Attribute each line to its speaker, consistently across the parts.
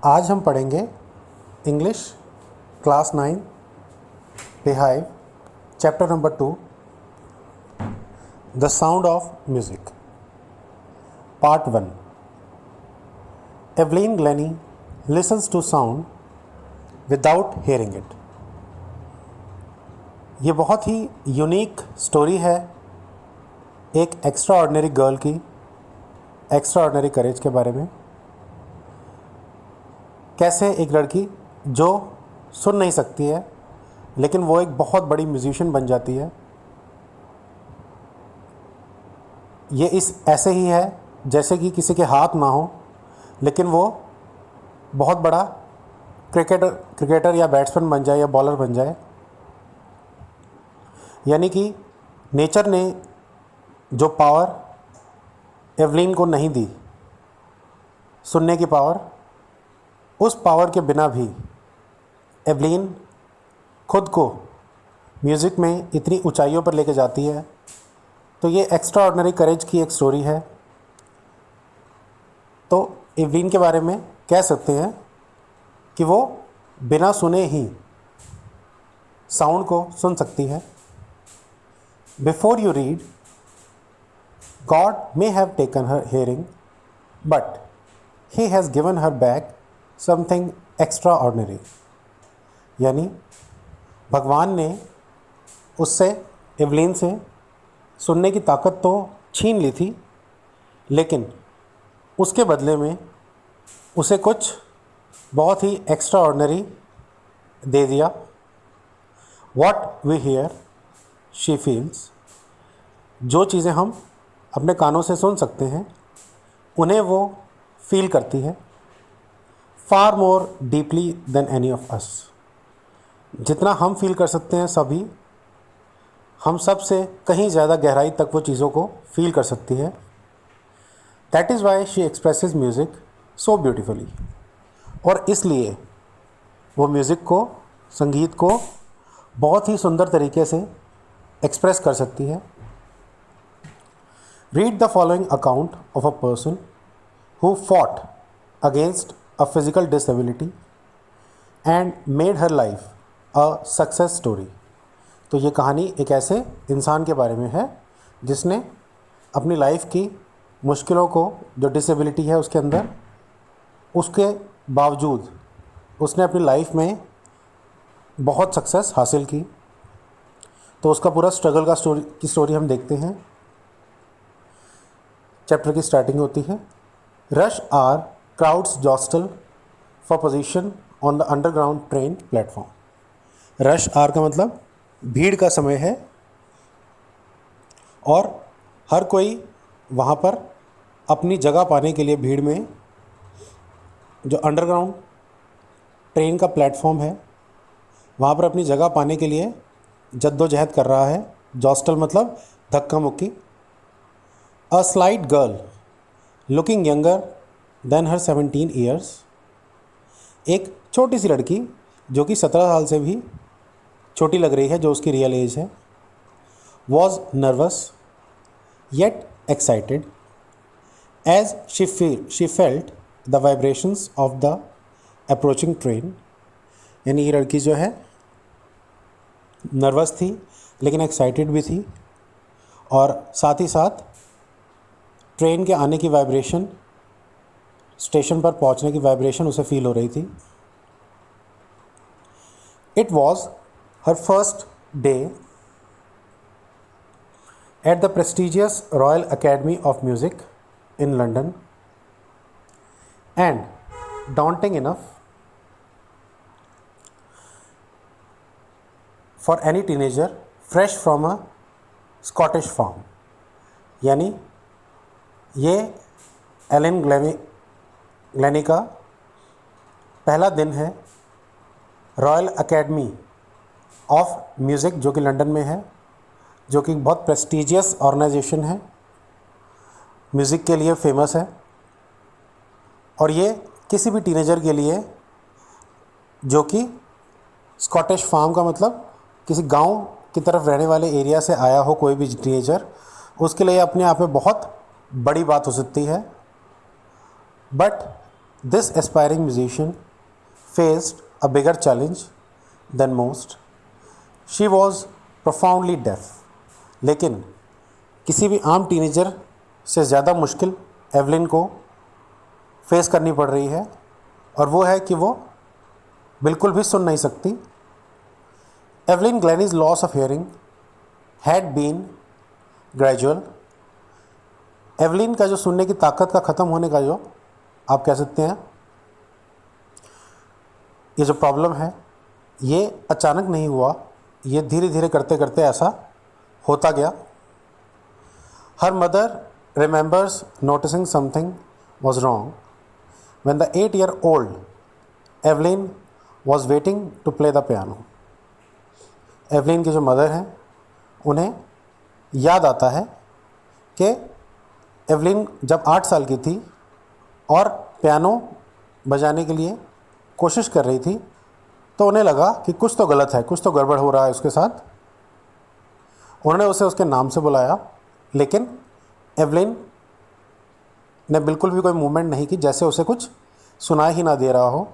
Speaker 1: आज हम पढ़ेंगे English class 9 Beehive chapter number 2 the sound of music part 1। Evelyn Glennie listens to sound without hearing it. ये बहुत ही यूनिक स्टोरी है एक एक्स्ट्रा ऑर्डिनरी गर्ल की एक्स्ट्रा ऑर्डिनरी करेज के बारे में। कैसे एक लड़की जो सुन नहीं सकती है लेकिन वो एक बहुत बड़ी म्यूजिशियन बन जाती है। ये इस ऐसे ही है जैसे कि किसी के हाथ ना हो लेकिन वो बहुत बड़ा क्रिकेटर या बैट्समैन बन जाए या बॉलर बन जाए। यानी कि नेचर ने जो पावर एवलीन को नहीं दी, सुनने की पावर, उस पावर के बिना भी एवलीन खुद को म्यूज़िक में इतनी ऊंचाइयों पर लेके जाती है। तो ये एक्स्ट्रा ऑर्डिनरी करेज की एक स्टोरी है। तो एवलीन के बारे में कह सकते हैं कि वो बिना सुने ही साउंड को सुन सकती है। Before you read, God may have taken her hearing, but He has given her back something extraordinary। यानी भगवान ने उससे, एवलीन से, सुनने की ताकत तो छीन ली थी लेकिन उसके बदले में उसे कुछ बहुत ही एक्स्ट्रा ऑर्डिनरी दे दिया। What we hear, she feels। जो चीज़ें हम अपने कानों से सुन सकते हैं उन्हें वो फील करती है। Far more deeply than any of us. जितना हम फील कर सकते हैं सभी, हम सब से कहीं ज़्यादा गहराई तक वो चीज़ों को फील कर सकती है। That is why she expresses music so beautifully. और इसलिए वो म्यूज़िक को, संगीत को बहुत ही सुंदर तरीके से एक्सप्रेस कर सकती है। Read the following account of a person who fought against a physical disability and made her life a success story। तो ये कहानी एक ऐसे इंसान के बारे में है जिसने अपनी लाइफ की मुश्किलों को, जो डिसेबिलिटी है उसके अंदर, उसके बावजूद उसने अपनी लाइफ में बहुत सक्सेस हासिल की। तो उसका पूरा स्ट्रगल का स्टोरी हम देखते हैं। चैप्टर की स्टार्टिंग होती है, rush hour crowds jostle for position on the underground train platform. Rush hour का मतलब भीड़ का समय है और हर कोई वहाँ पर अपनी जगह पाने के लिए भीड़ में, जो अंडरग्राउंड ट्रेन का प्लेटफॉर्म है वहाँ पर अपनी जगह पाने के लिए जद्दोजहद कर रहा है। जॉस्टल मतलब धक्का मुक्की। A slight girl looking younger than her 17 years। एक छोटी सी लड़की जो कि 17 साल से भी छोटी लग रही है, जो उसकी रियल एज है, was nervous yet excited as she felt the vibrations of the approaching train। यानी ये लड़की जो है नर्वस थी लेकिन एक्साइटेड भी थी और साथ ही साथ ट्रेन के आने की वाइब्रेशन, स्टेशन पर पहुंचने की वाइब्रेशन उसे फील हो रही थी। It was her first day at the prestigious royal academy of music in London and daunting enough for any teenager fresh from a Scottish farm। यानी ये एलन ग्लेनी का पहला दिन है रॉयल अकेडमी ऑफ म्यूज़िक, जो कि London में है, जो कि बहुत प्रेस्टिजियस ऑर्गेनाइजेशन है, म्यूज़िक के लिए फेमस है। और ये किसी भी टीनेजर के लिए जो कि स्कॉटिश फार्म का मतलब किसी गांव की तरफ रहने वाले एरिया से आया हो, कोई भी टीनेजर, उसके लिए अपने आप में बहुत बड़ी बात हो सकती है। But This aspiring musician faced a bigger challenge than most. She was profoundly deaf. लेकिन किसी भी आम टीनेजर से ज़्यादा मुश्किल एवलिन को फेस करनी पड़ रही है, और वो है कि वो बिल्कुल भी सुन नहीं सकती। Evelyn Glennie's loss of hearing had been gradual. Evelyn का जो सुनने की ताकत का ख़त्म होने का जो आप कह सकते हैं, ये जो प्रॉब्लम है ये अचानक नहीं हुआ, ये धीरे धीरे करते करते ऐसा होता गया। Her mother remembers noticing something was wrong when the 8-year-old Evelyn was waiting to play the piano. Evelyn की जो मदर हैं उन्हें याद आता है कि एवलिन जब 8 साल की थी और पियानो बजाने के लिए कोशिश कर रही थी, तो उन्हें लगा कि कुछ तो गलत है, कुछ तो गड़बड़ हो रहा है उसके साथ। उन्होंने उसे उसके नाम से बुलाया, लेकिन एवलिन ने बिल्कुल भी कोई मूवमेंट नहीं की, जैसे उसे कुछ सुनाई ही ना दे रहा हो।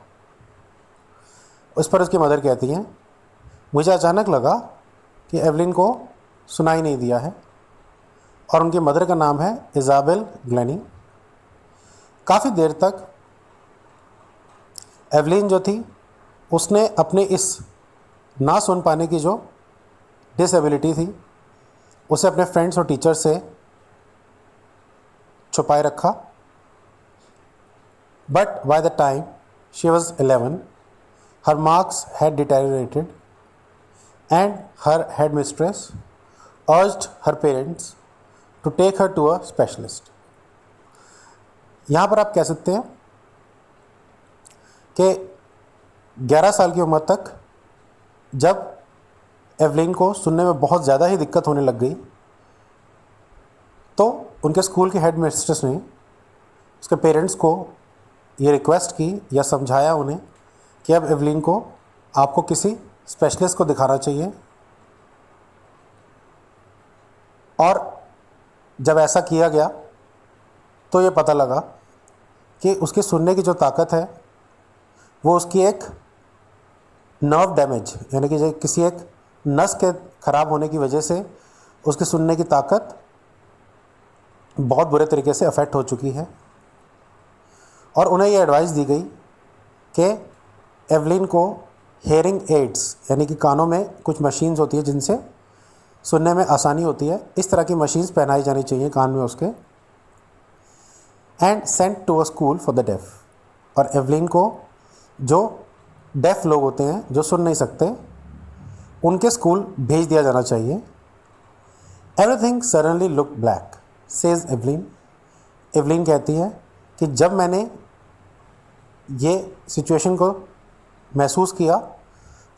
Speaker 1: उस पर उसकी मदर कहती हैं, मुझे अचानक लगा कि एवलिन को सुनाई नहीं दिया है। और उनकी मदर का नाम है इज़ाबेल ग्लैनी। काफ़ी देर तक एवलिन जो थी उसने अपने इस ना सुन पाने की जो डिसेबिलिटी थी उसे अपने फ्रेंड्स और टीचर से छुपाए रखा। But by the time she was 11 her marks had deteriorated and her headmistress urged her parents to take her to a specialist. यहाँ पर आप कह सकते हैं कि 11 साल की उम्र तक जब एवलिन को सुनने में बहुत ज़्यादा ही दिक्कत होने लग गई, तो उनके स्कूल के हेड मिस्ट्रेस ने उसके पेरेंट्स को ये रिक्वेस्ट की या समझाया उन्हें कि अब एवलिन को आपको किसी स्पेशलिस्ट को दिखाना चाहिए। और जब ऐसा किया गया तो ये पता लगा कि उसकी सुनने की जो ताकत है वो उसकी एक नर्व डैमेज, यानी कि किसी एक नस के ख़राब होने की वजह से उसकी सुनने की ताकत बहुत बुरे तरीके से अफेक्ट हो चुकी है। और उन्हें ये एडवाइस दी गई कि एवलिन को हेयरिंग एड्स, यानी कि कानों में कुछ मशीन्स होती है जिनसे सुनने में आसानी होती है, इस तरह की मशीन्स पहनाई जानी चाहिए कान में उसके, and sent to a school for the deaf. और एवलिन को जो डेफ लोग होते हैं जो सुन नहीं सकते, उनके स्कूल भेज दिया जाना चाहिए। Everything suddenly look black says Evelyn. Evelyn कहती है कि जब मैंने ये सिचुएशन को महसूस किया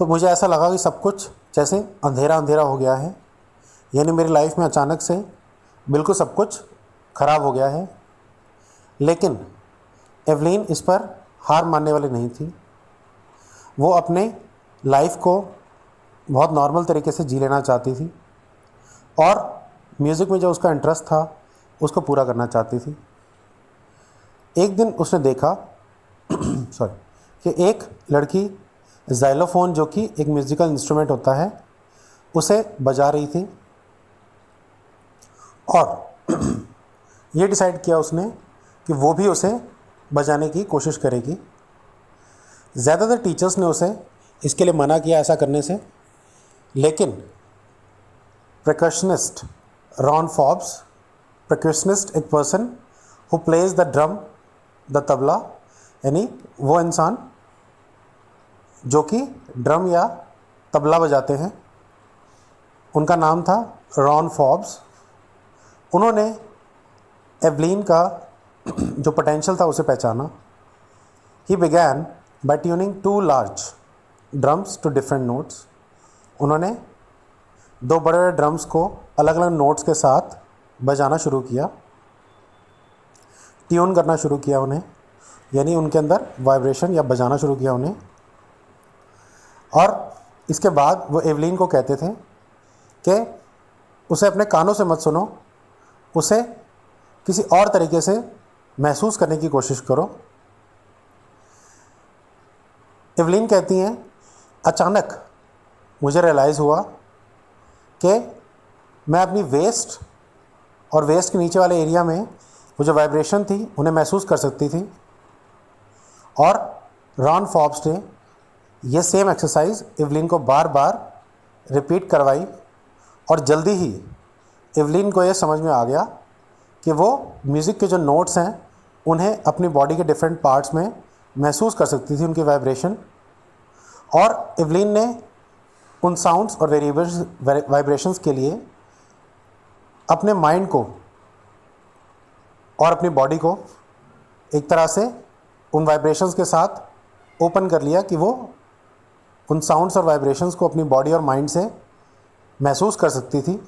Speaker 1: तो मुझे ऐसा लगा कि सब कुछ जैसे अंधेरा अंधेरा हो गया है, यानी मेरी लाइफ में अचानक से बिल्कुल सब कुछ ख़राब हो गया है। लेकिन एवलिन इस पर हार मानने वाली नहीं थी। वो अपने लाइफ को बहुत नॉर्मल तरीके से जी लेना चाहती थी और म्यूज़िक में जो उसका इंटरेस्ट था उसको पूरा करना चाहती थी। एक दिन उसने देखा कि एक लड़की ज़ाइलोफ़ोन, जो कि एक म्यूज़िकल इंस्ट्रूमेंट होता है, उसे बजा रही थी। और ये डिसाइड किया उसने कि वो भी उसे बजाने की कोशिश करेगी। ज़्यादातर टीचर्स ने उसे इसके लिए मना किया ऐसा करने से, लेकिन परकशनिस्ट रॉन फॉब्स, परकशनिस्ट एक person who plays the drum, the tabla, यानी वो इंसान जो कि ड्रम या तबला बजाते हैं, उनका नाम था रॉन फॉब्स। उन्होंने एवलिन का जो पोटेंशियल था उसे पहचाना। He began by tuning 2 large drums to different notes. उन्होंने 2 बड़े बड़े ड्रम्स को अलग अलग नोट्स के साथ बजाना शुरू किया, ट्यून करना शुरू किया उन्हें, यानी उनके अंदर वाइब्रेशन या बजाना शुरू किया उन्हें। और इसके बाद वो एवलिन को कहते थे कि उसे अपने कानों से मत सुनो, उसे किसी और तरीके से महसूस करने की कोशिश करो। एवलिन कहती हैं, अचानक मुझे रियलाइज़ हुआ कि मैं अपनी वेस्ट और वेस्ट के नीचे वाले एरिया में वो जो वाइब्रेशन थी उन्हें महसूस कर सकती थी। और रॉन फॉब्स ने ये सेम एक्सरसाइज एवलिन को बार बार रिपीट करवाई और जल्दी ही एवलिन को ये समझ में आ गया कि वो म्यूज़िक के जो नोट्स हैं उन्हें अपनी बॉडी के डिफरेंट पार्ट्स में महसूस कर सकती थी, उनकी वाइब्रेशन। और एवलिन ने उन साउंड्स और वाइब्रेशंस के लिए अपने माइंड को और अपनी बॉडी को एक तरह से उन वाइब्रेशंस के साथ ओपन कर लिया कि वो उन साउंड्स और वाइब्रेशंस को अपनी बॉडी और माइंड से महसूस कर सकती थी।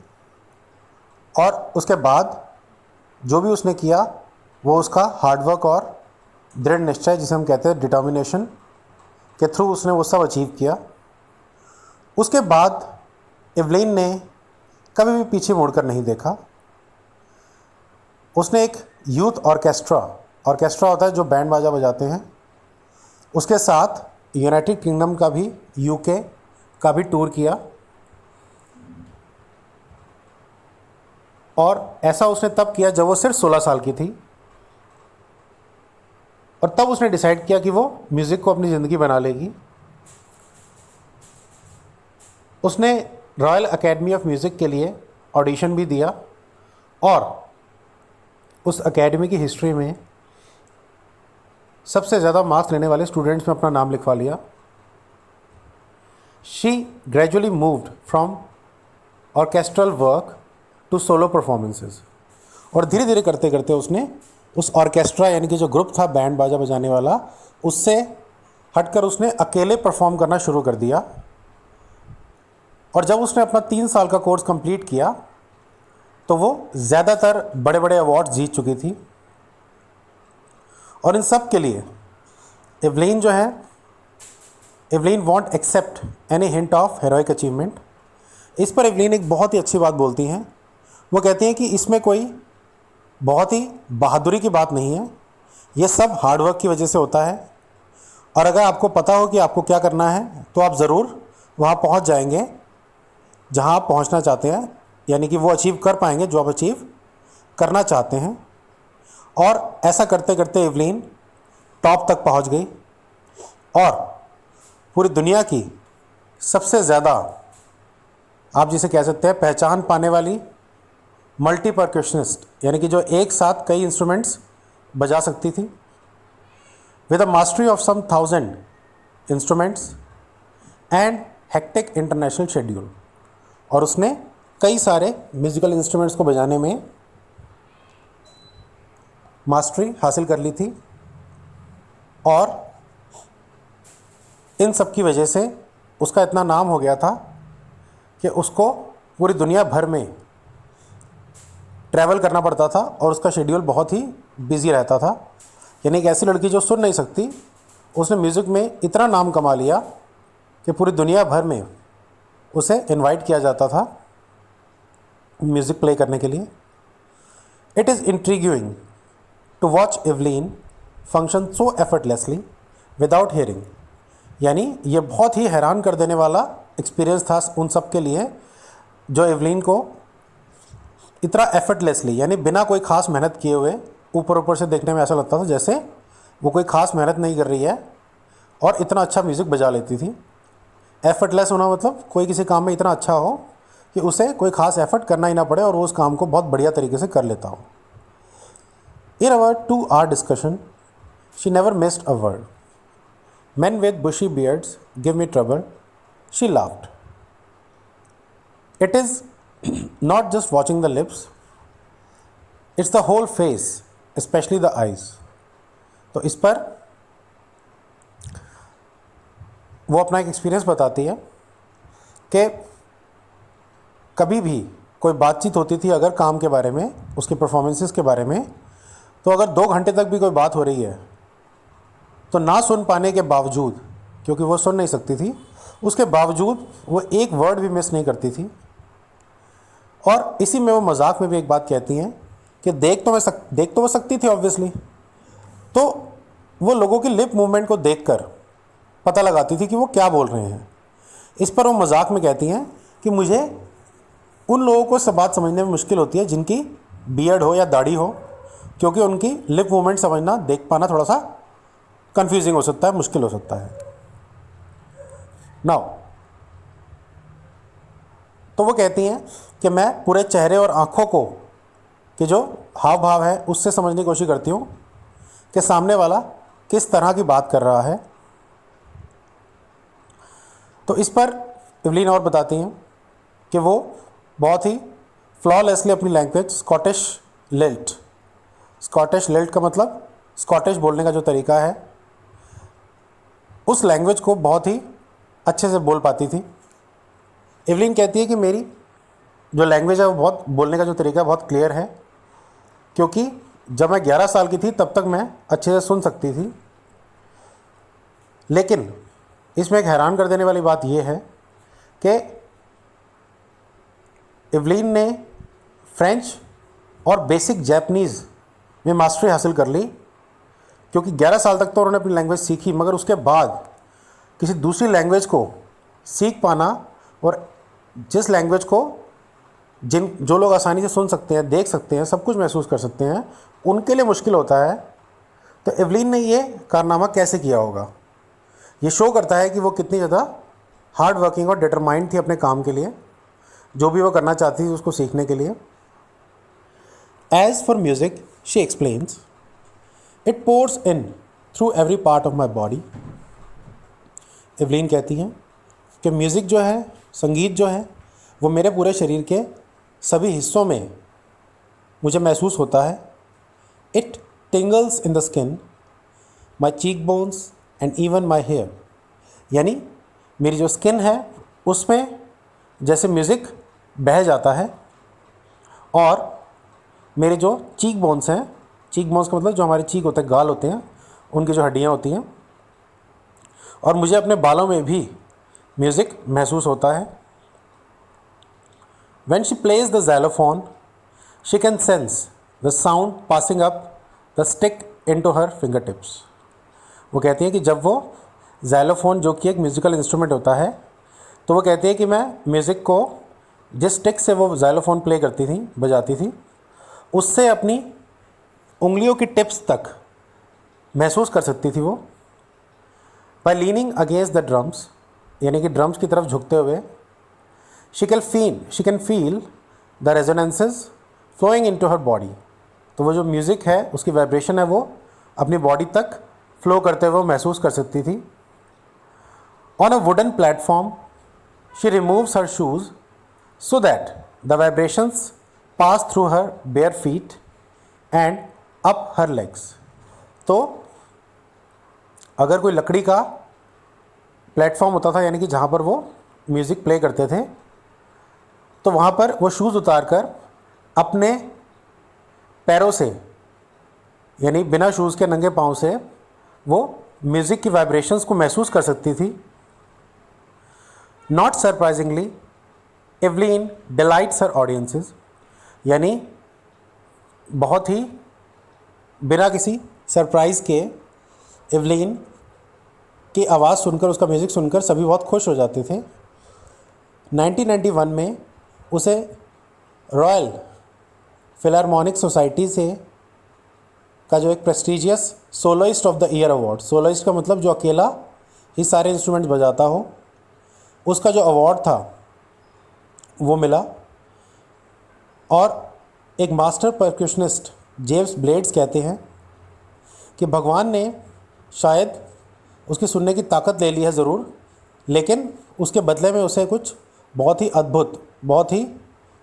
Speaker 1: और उसके बाद जो भी उसने किया वो उसका हार्डवर्क और दृढ़ निश्चय, जिसे हम कहते हैं डिटर्मिनेशन, के थ्रू उसने वो सब अचीव किया। उसके बाद एवलिन ने कभी भी पीछे मुड़कर नहीं देखा। उसने एक यूथ ऑर्केस्ट्रा होता है जो बैंड बाजा बजाते हैं, उसके साथ यूनाइटेड किंगडम का भी, यूके का भी टूर किया। और ऐसा उसने तब किया जब वो सिर्फ 16 साल की थी। और तब उसने डिसाइड किया कि वो म्यूज़िक को अपनी ज़िंदगी बना लेगी। उसने रॉयल अकेडमी ऑफ म्यूज़िक के लिए ऑडिशन भी दिया और उस एकेडमी की हिस्ट्री में सबसे ज़्यादा मार्क्स लेने वाले स्टूडेंट्स में अपना नाम लिखवा लिया। She gradually moved from orchestral work to solo performances. और धीरे धीरे करते करते उसने उस ऑर्केस्ट्रा यानी कि जो ग्रुप था बैंड बाजा बजाने वाला, उससे हटकर उसने अकेले परफॉर्म करना शुरू कर दिया। और जब उसने अपना 3 साल का कोर्स कंप्लीट किया तो वो ज़्यादातर बड़े बड़े अवार्ड्स जीत चुकी थी। और इन सब के लिए एवलिन जो है, Evelyn won't accept any hint of heroic achievement. इस पर एवलिन एक बहुत ही अच्छी बात बोलती हैं। वो कहती हैं कि इसमें कोई बहुत ही बहादुरी की बात नहीं है, ये सब हार्डवर्क की वजह से होता है। और अगर आपको पता हो कि आपको क्या करना है तो आप ज़रूर वहाँ पहुँच जाएंगे जहाँ आप पहुँचना चाहते हैं, यानी कि वो अचीव कर पाएंगे जो आप अचीव करना चाहते हैं। और ऐसा करते करते एवलिन टॉप तक पहुँच गई और पूरी दुनिया की सबसे ज़्यादा, आप जिसे कह सकते हैं, पहचान पाने वाली मल्टी परकशनिस्ट, यानी कि जो एक साथ कई इंस्ट्रूमेंट्स बजा सकती थी, with a mastery of some 1000 instruments and hectic international schedule. और उसने कई सारे म्यूज़िकल इंस्ट्रूमेंट्स को बजाने में मास्टरी हासिल कर ली थी। और इन सब की वजह से उसका इतना नाम हो गया था कि उसको पूरी दुनिया भर में ट्रैवल करना पड़ता था और उसका शेड्यूल बहुत ही बिजी रहता था। यानी एक ऐसी लड़की जो सुन नहीं सकती, उसने म्यूज़िक में इतना नाम कमा लिया कि पूरी दुनिया भर में उसे इनवाइट किया जाता था म्यूज़िक प्ले करने के लिए। It is intriguing to watch Evelyn function so effortlessly without hearing. यानी ये बहुत ही हैरान कर देने वाला एक्सपीरियंस था उन सब के लिए जो एवलिन को इतना एफर्टलेसली, यानी बिना कोई ख़ास मेहनत किए हुए, ऊपर ऊपर से देखने में ऐसा लगता था जैसे वो कोई ख़ास मेहनत नहीं कर रही है और इतना अच्छा म्यूज़िक बजा लेती थी। एफर्टलेस होना मतलब कोई किसी काम में इतना अच्छा हो कि उसे कोई ख़ास एफर्ट करना ही ना पड़े और वो उस काम को बहुत बढ़िया तरीके से कर लेता हो। In our 2-hour discussion, she never missed a word. Men with bushy beards give me trouble, she laughed. It is not just watching the lips, it's the whole face, especially the eyes. तो इस पर वो अपना एक experience बताती है कि कभी भी कोई बातचीत होती थी अगर काम के बारे में, उसके परफॉर्मेंसेस के बारे में, तो अगर 2 घंटे तक भी कोई बात हो रही है तो ना सुन पाने के बावजूद, क्योंकि वो सुन नहीं सकती थी, उसके बावजूद वो एक वर्ड भी मिस नहीं करती थी। और इसी में वो मजाक में भी एक बात कहती हैं कि देख तो वो सकती थी ऑब्वियसली, तो वो लोगों की लिप मूवमेंट को देखकर पता लगाती थी कि वो क्या बोल रहे हैं। इस पर वो मजाक में कहती हैं कि मुझे उन लोगों को सब बात समझने में मुश्किल होती है जिनकी बियर्ड हो या दाढ़ी हो, क्योंकि उनकी लिप मूवमेंट समझना, देख पाना थोड़ा सा कंफ्यूजिंग हो सकता है, मुश्किल हो सकता है। नाउ तो वो कहती हैं कि मैं पूरे चेहरे और आँखों को कि जो हाव भाव है उससे समझने की कोशिश करती हूँ कि सामने वाला किस तरह की बात कर रहा है। तो इस पर इवलिन और बताती हैं कि वो बहुत ही फ्लॉलेसली अपनी लैंग्वेज स्कॉटिश लिल्ट का मतलब स्कॉटिश बोलने का जो तरीका है, उस लैंग्वेज को बहुत ही अच्छे से बोल पाती थी। इवलिन कहती है कि मेरी जो लैंग्वेज है वो बहुत, बोलने का जो तरीका है बहुत क्लियर है, क्योंकि जब मैं 11 साल की थी तब तक मैं अच्छे से सुन सकती थी। लेकिन इसमें एक हैरान कर देने वाली बात यह है कि इवलिन ने फ्रेंच और बेसिक जैपनीज़ में मास्टरी हासिल कर ली, क्योंकि 11 साल तक तो उन्होंने अपनी लैंग्वेज सीखी, मगर उसके बाद किसी दूसरी लैंग्वेज को सीख पाना, और जिस लैंग्वेज को जो लोग आसानी से सुन सकते हैं, देख सकते हैं, सब कुछ महसूस कर सकते हैं, उनके लिए मुश्किल होता है। तो इवलिन ने ये कारनामा कैसे किया होगा, ये शो करता है कि वो कितनी ज़्यादा हार्ड वर्किंग और डिटरमाइंड थी अपने काम के लिए, जो भी वो करना चाहती थी उसको सीखने के लिए। As for music she explains, it pours in through every part of my body. Evelyn कहती हैं कि म्यूज़िक जो है, संगीत जो है, वो मेरे पूरे शरीर के सभी हिस्सों में मुझे महसूस होता है। It tingles in the skin, my cheek bones and even my hair. यानी मेरी जो स्किन है उसमें जैसे म्यूज़िक बह जाता है, और मेरे जो चीक बोन्स हैं, चीक बोन्स का मतलब जो हमारे चीक होते हैं, गाल होते हैं, उनकी जो हड्डियाँ होती हैं, और मुझे अपने बालों में भी म्यूज़िक महसूस होता है। When she plays the xylophone, she can sense the sound passing up the stick into her fingertips. वो कहती है कि जब वो xylophone, जो कि एक म्यूज़िकल इंस्ट्रूमेंट होता है, तो वो कहती है कि मैं म्यूज़िक को जिस स्टिक से वो xylophone प्ले करती थी, बजाती थी, उससे अपनी उंगलियों की टिप्स तक महसूस कर सकती थी वो। By leaning against the drums, यानी कि ड्रम्स की तरफ झुकते हुए, she can feel the resonances flowing into her body. तो वो जो म्यूज़िक है उसकी वाइब्रेशन है वो अपनी बॉडी तक फ्लो करते हुए महसूस कर सकती थी। On a wooden platform, she removes her shoes so that the vibrations pass through her bare feet and up her legs. तो अगर कोई लकड़ी का प्लेटफॉर्म होता था, यानी कि जहाँ पर वो म्यूज़िक प्ले करते थे, तो वहाँ पर वो शूज़ उतार कर अपने पैरों से, यानी बिना शूज़ के नंगे पाँव से, वो म्यूज़िक की वाइब्रेशंस को महसूस कर सकती थी। Not surprisingly, Evelyn delights her audiences, यानी बहुत ही बिना किसी सरप्राइज़ के इवलिन की आवाज़ सुनकर, उसका म्यूज़िक सुनकर सभी बहुत खुश हो जाते थे। 1991 में उसे रॉयल फिलारमोनिक सोसाइटी से का जो एक prestigious soloist of the year award, soloist का मतलब जो अकेला ही सारे इंस्ट्रूमेंट्स बजाता हो, उसका जो अवार्ड था वो मिला। और एक मास्टर परक्यूशनिस्ट जेम्स ब्लेड्स कहते हैं कि भगवान ने शायद उसकी सुनने की ताकत ले ली है ज़रूर, लेकिन उसके बदले में उसे कुछ बहुत ही अद्भुत, बहुत ही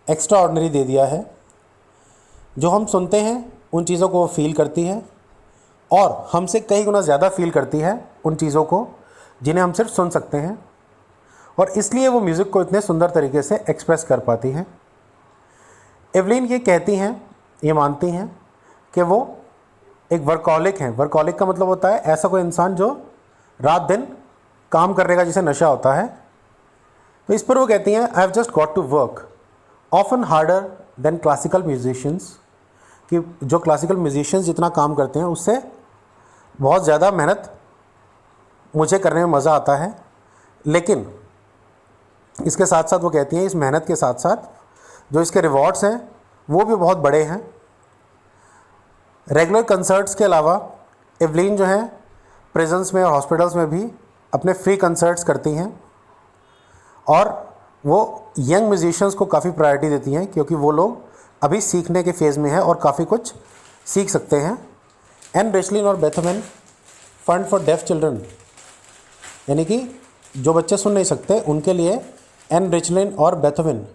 Speaker 1: एक्स्ट्रा ऑर्डिनरी दे दिया है। जो हम सुनते हैं उन चीज़ों को वो फील करती है, और हमसे कई गुना ज़्यादा फील करती है उन चीज़ों को जिन्हें हम सिर्फ सुन सकते हैं, और इसलिए वो म्यूज़िक को इतने सुंदर तरीके से एक्सप्रेस कर पाती हैं। इवलिन ये कहती हैं, ये मानती हैं कि वो एक वर्कॉलिक हैं। वर्कॉलिक का मतलब होता है ऐसा कोई इंसान जो रात दिन काम करने का जिसे नशा होता है। तो इस पर वो कहती हैं, I have just got to work often harder than classical musicians, कि जो क्लासिकल म्यूजिशियंस जितना काम करते हैं उससे बहुत ज़्यादा मेहनत मुझे करने में मज़ा आता है, लेकिन इसके साथ साथ वो कहती हैं इस मेहनत के साथ साथ जो इसके रिवॉर्ड्स हैं वो भी बहुत बड़े हैं। रेगुलर कंसर्ट्स के अलावा एवलीन जो है प्रिजन्स में और हॉस्पिटल्स में भी अपने फ्री कंसर्ट्स करती हैं और वो यंग म्यूजिशियंस को काफ़ी प्रायोरिटी देती हैं क्योंकि वो लोग अभी सीखने के फेज़ में हैं और काफ़ी कुछ सीख सकते हैं। एन रिचलिन और बेथोवेन फंड फॉर डेफ चिल्ड्रन, यानी कि जो बच्चे सुन नहीं सकते उनके लिए एन रिचलिन और बेथोवेन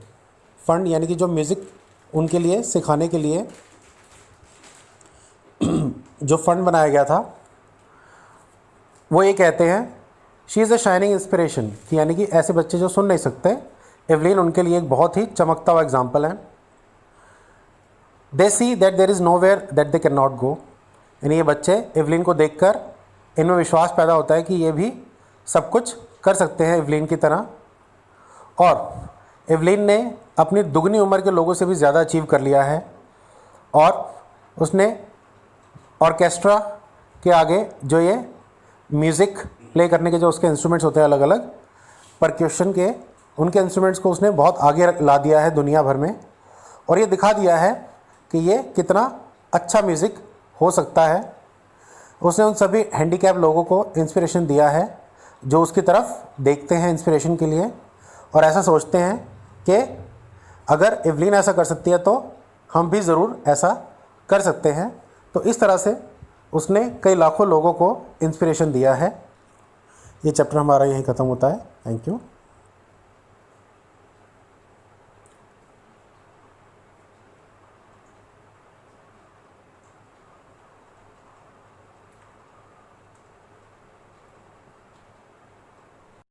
Speaker 1: फंड, यानी कि जो म्यूज़िक उनके लिए सिखाने के लिए जो फंड बनाया गया था, वो ये कहते हैं she is a shining inspiration, यानी कि ऐसे बच्चे जो सुन नहीं सकते, एवलीन उनके लिए एक बहुत ही चमकता हुआ एग्जाम्पल है। They see that there is nowhere that they can not go, यानी ये बच्चे एवलीन को देखकर इनमें विश्वास पैदा होता है कि ये भी सब कुछ कर सकते हैं एवलीन की तरह। और एवलीन ने अपनी दुगनी उम्र के लोगों से भी ज़्यादा अचीव कर लिया है और उसने ऑर्केस्ट्रा के आगे जो ये म्यूज़िक प्ले करने के जो उसके इंस्ट्रूमेंट्स होते हैं अलग अलग परक्यूशन के, उनके इंस्ट्रूमेंट्स को उसने बहुत आगे ला दिया है दुनिया भर में और ये दिखा दिया है कि ये कितना अच्छा म्यूज़िक हो सकता है। उसने उन सभी हैंडीकैप लोगों को इंस्पिरेशन दिया है जो उसकी तरफ देखते हैं इंस्पिरेशन के लिए और ऐसा सोचते हैं कि अगर एवलीन ऐसा कर सकती है तो हम भी ज़रूर ऐसा कर सकते हैं। तो इस तरह से उसने कई लाखों लोगों को इंस्पिरेशन दिया है। ये चैप्टर हमारा यहीं ख़त्म होता है। Thank you.